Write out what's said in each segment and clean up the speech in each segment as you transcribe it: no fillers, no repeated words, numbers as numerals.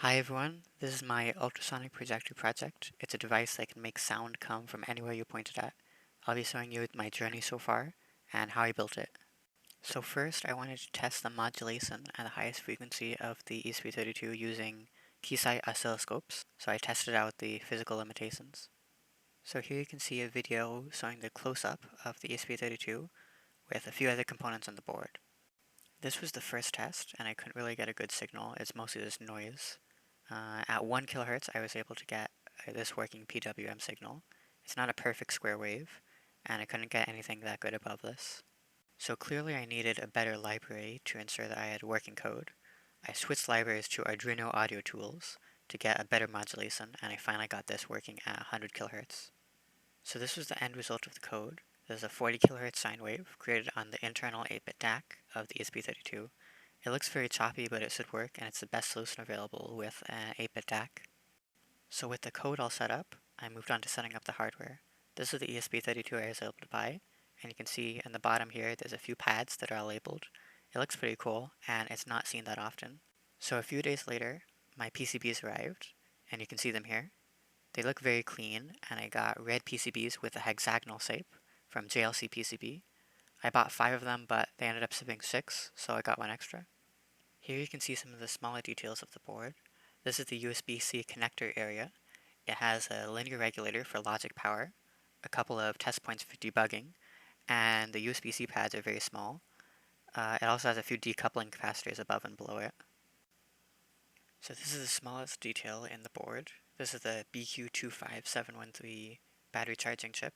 Hi everyone, this is my Ultrasonic Projector project. It's a device that can make sound come from anywhere you point it at. I'll be showing you my journey so far and how I built it. So first I wanted to test the modulation and the highest frequency of the ESP32 using Keysight oscilloscopes, so I tested out the physical limitations. So here you can see a video showing the close-up of the ESP32 with a few other components on the board. This was the first test and I couldn't really get a good signal, it's mostly just noise. At 1 kilohertz, I was able to get this working PWM signal. It's not a perfect square wave, and I couldn't get anything that good above this. So clearly I needed a better library to ensure that I had working code. I switched libraries to Arduino audio tools to get a better modulation, and I finally got this working at 100 kilohertz. So this was the end result of the code. There's a 40 kilohertz sine wave created on the internal 8-bit DAC of the ESP32. It looks very choppy, but it should work, and it's the best solution available with an 8-bit DAC. So with the code all set up, I moved on to setting up the hardware. This is the ESP32 I was able to buy, and you can see in the bottom here there's a few pads that are all labeled. It looks pretty cool, and it's not seen that often. So a few days later, my PCBs arrived, and you can see them here. They look very clean, and I got red PCBs with a hexagonal shape from JLC PCB. I bought 5 of them, but they ended up shipping 6, so I got one extra. Here you can see some of the smaller details of the board. This is the USB-C connector area. It has a linear regulator for logic power, a couple of test points for debugging, and the USB-C pads are very small. It also has a few decoupling capacitors above and below it. So this is the smallest detail in the board. This is the BQ25713 battery charging chip.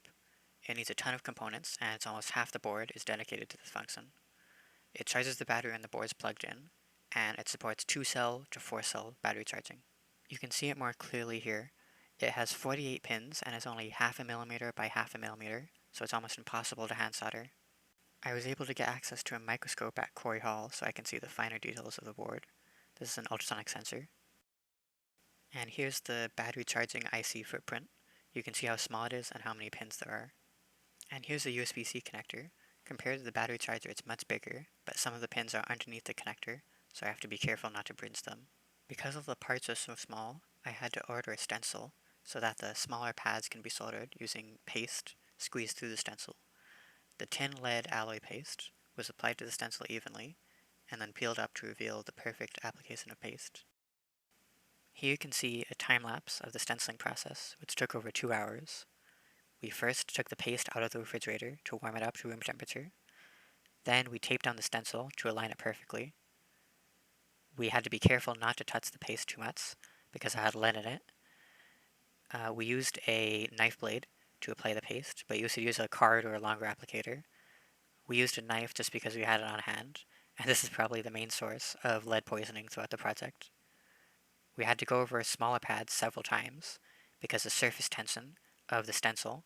It needs a ton of components, and it's almost half the board is dedicated to this function. It charges the battery when the board is plugged in, and it supports 2-cell to 4-cell battery charging. You can see it more clearly here. It has 48 pins and is only 0.5 millimeter by 0.5 millimeter, so it's almost impossible to hand solder. I was able to get access to a microscope at Quarry Hall so I can see the finer details of the board. This is an ultrasonic sensor. And here's the battery charging IC footprint. You can see how small it is and how many pins there are. And here's the USB-C connector. Compared to the battery charger, it's much bigger, but some of the pins are underneath the connector, so I have to be careful not to bridge them. Because all the parts are so small, I had to order a stencil so that the smaller pads can be soldered using paste squeezed through the stencil. The tin lead alloy paste was applied to the stencil evenly, and then peeled up to reveal the perfect application of paste. Here you can see a time-lapse of the stenciling process, which took over 2 hours. We first took the paste out of the refrigerator to warm it up to room temperature. Then we taped down the stencil to align it perfectly. We had to be careful not to touch the paste too much because it had lead in it. We used a knife blade to apply the paste, but you should use a card or a longer applicator. We used a knife just because we had it on hand, and this is probably the main source of lead poisoning throughout the project. We had to go over smaller pads several times because the surface tension of the stencil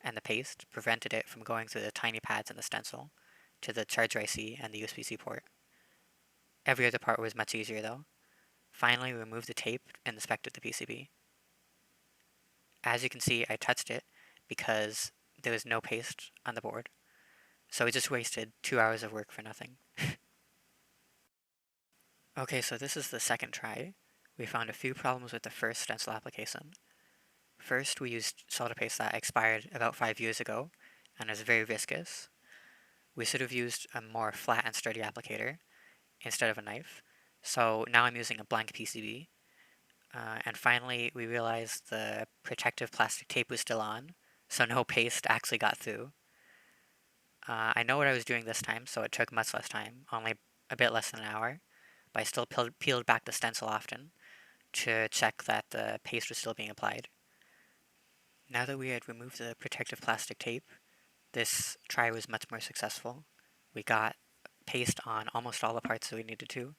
and the paste prevented it from going through the tiny pads in the stencil to the charger IC and the USB-C port. Every other part was much easier though. Finally, we removed the tape and inspected the PCB. As you can see, I touched it because there was no paste on the board, so we just wasted 2 hours of work for nothing. Okay, so this is the second try. We found a few problems with the first stencil application. First, we used solder paste that expired about 5 years ago and is very viscous. We should have used a more flat and sturdy applicator instead of a knife, so now I'm using a blank PCB. And finally, we realized the protective plastic tape was still on, so no paste actually got through. I know what I was doing this time, so it took much less time, only a bit less than an hour, but I still peeled back the stencil often to check that the paste was still being applied. Now that we had removed the protective plastic tape, this try was much more successful. We got paste on almost all the parts that we needed to.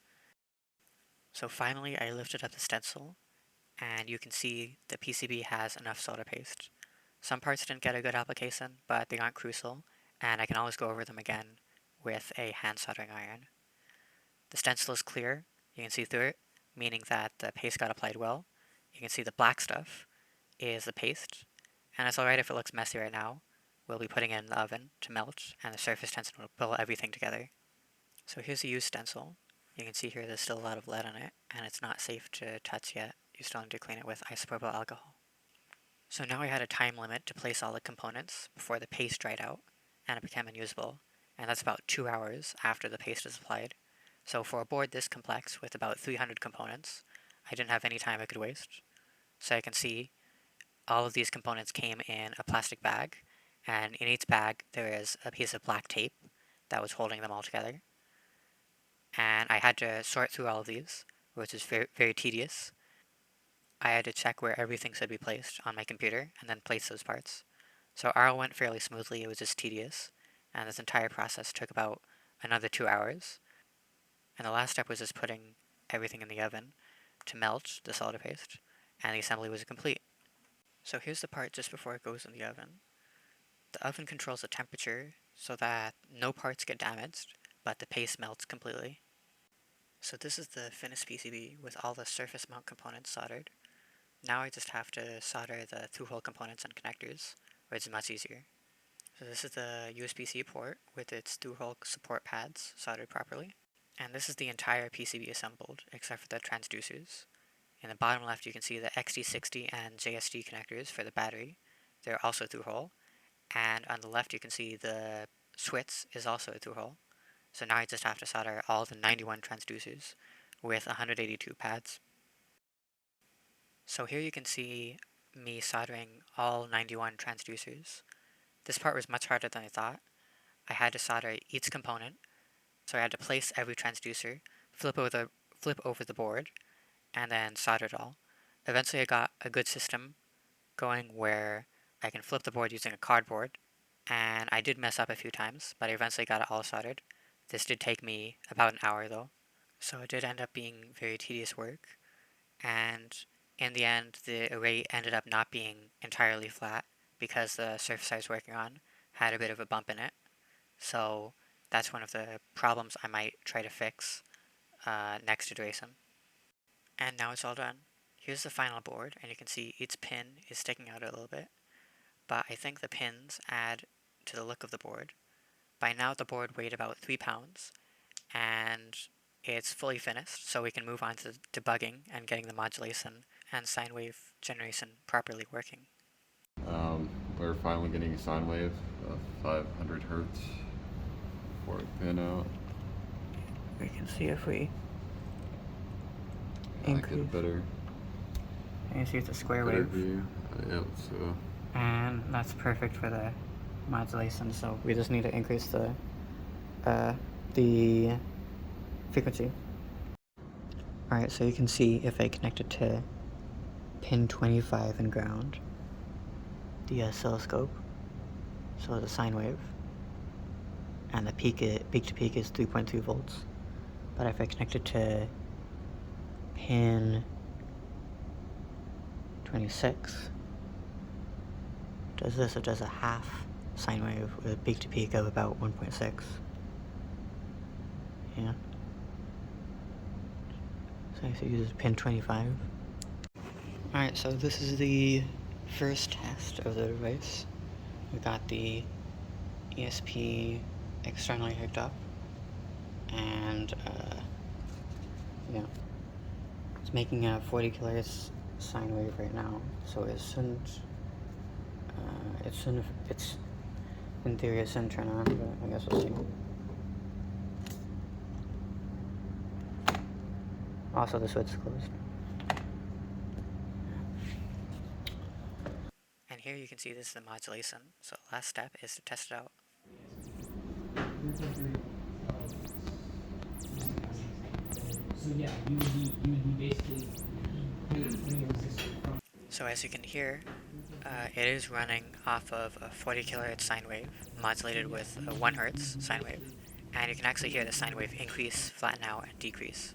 So finally I lifted up the stencil, and you can see the PCB has enough solder paste. Some parts didn't get a good application, but they aren't crucial, and I can always go over them again with a hand soldering iron. The stencil is clear, you can see through it, meaning that the paste got applied well. You can see the black stuff is the paste, and it's alright if it looks messy right now. We'll be putting it in the oven to melt, and the surface tension will pull everything together. So here's the used stencil. You can see here there's still a lot of lead on it, and it's not safe to touch yet. You still need to clean it with isopropyl alcohol. So now I had a time limit to place all the components before the paste dried out and it became unusable, and that's about 2 hours after the paste is applied. So for a board this complex with about 300 components, I didn't have any time I could waste. So I can see all of these components came in a plastic bag, and in each bag there is a piece of black tape that was holding them all together. And I had to sort through all of these, which is very, very tedious. I had to check where everything should be placed on my computer and then place those parts. So RL went fairly smoothly, it was just tedious, and this entire process took about another 2 hours. And the last step was just putting everything in the oven to melt the solder paste, and the assembly was complete. So here's the part just before it goes in the oven. The oven controls the temperature so that no parts get damaged, but the paste melts completely. So this is the finished PCB with all the surface mount components soldered. Now I just have to solder the through-hole components and connectors, which is much easier. So this is the USB-C port with its through-hole support pads soldered properly. And this is the entire PCB assembled, except for the transducers. In the bottom left you can see the XT60 and JSD connectors for the battery. They're also through-hole. And on the left you can see the switch is also a through-hole. So now I just have to solder all the 91 transducers with 182 pads. So here you can see me soldering all 91 transducers. This part was much harder than I thought. I had to solder each component, so I had to place every transducer, flip over the board, and then solder it all. Eventually I got a good system going where I can flip the board using a cardboard, and I did mess up a few times, but I eventually got it all soldered. This did take me about an hour though, so it did end up being very tedious work, and in the end the array ended up not being entirely flat because the surface I was working on had a bit of a bump in it. So that's one of the problems I might try to fix next iteration. And now it's all done. Here's the final board, and you can see each pin is sticking out a little bit, but I think the pins add to the look of the board. By now the board weighed about 3 pounds, and it's fully finished, so we can move on to debugging and getting the modulation and sine wave generation properly working. We're finally getting a sine wave of 500 hertz for a pin out. We can see if we Get a better you can see it's a square wave. View. Yep, so. And that's perfect for the modulation, so we just need to increase the frequency. Alright, so you can see if I connect it to pin 25 and ground, the oscilloscope, so the sine wave, and the peak to peak is 3.3 volts. But if I connect it to pin 26, does this, it does a half sine wave with a peak to peak of about 1.6. Yeah. So I use pin 25. Alright, so this is the first test of the device. We got the ESP externally hooked up, and yeah, it's making a 40 kilohertz sine wave right now, so it shouldn't, it's, in theory it shouldn't turn on, but I guess we'll see. Also the switch is closed. And here you can see this is the modulation, so the last step is to test it out. So yeah, you would be basically putting a resistor from. So as you can hear, it is running off of a 40 kilohertz sine wave, modulated with a 1 hertz sine wave, and you can actually hear the sine wave increase, flatten out, and decrease.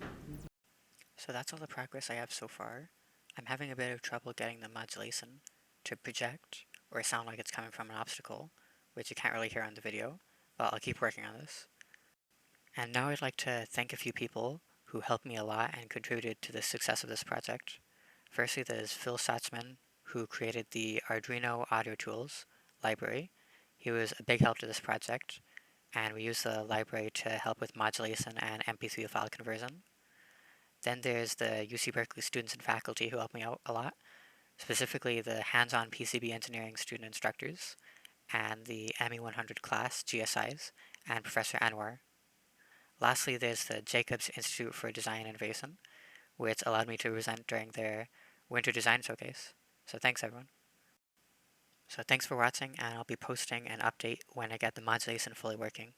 So that's all the progress I have so far. I'm having a bit of trouble getting the modulation to project or sound like it's coming from an obstacle, which you can't really hear on the video, but I'll keep working on this. And now I'd like to thank a few people who helped me a lot and contributed to the success of this project. Firstly, there's Phil Satzman, who created the Arduino Audio Tools library. He was a big help to this project. and we use the library to help with modulation and MP3 file conversion. Then there's the UC Berkeley students and faculty who help me out a lot, specifically the hands-on PCB Engineering student instructors and the ME100 class GSIs and Professor Anwar. Lastly, there's the Jacobs Institute for Design Innovation, which allowed me to present during their Winter Design Showcase. So thanks everyone. So thanks for watching, and I'll be posting an update when I get the modulation fully working.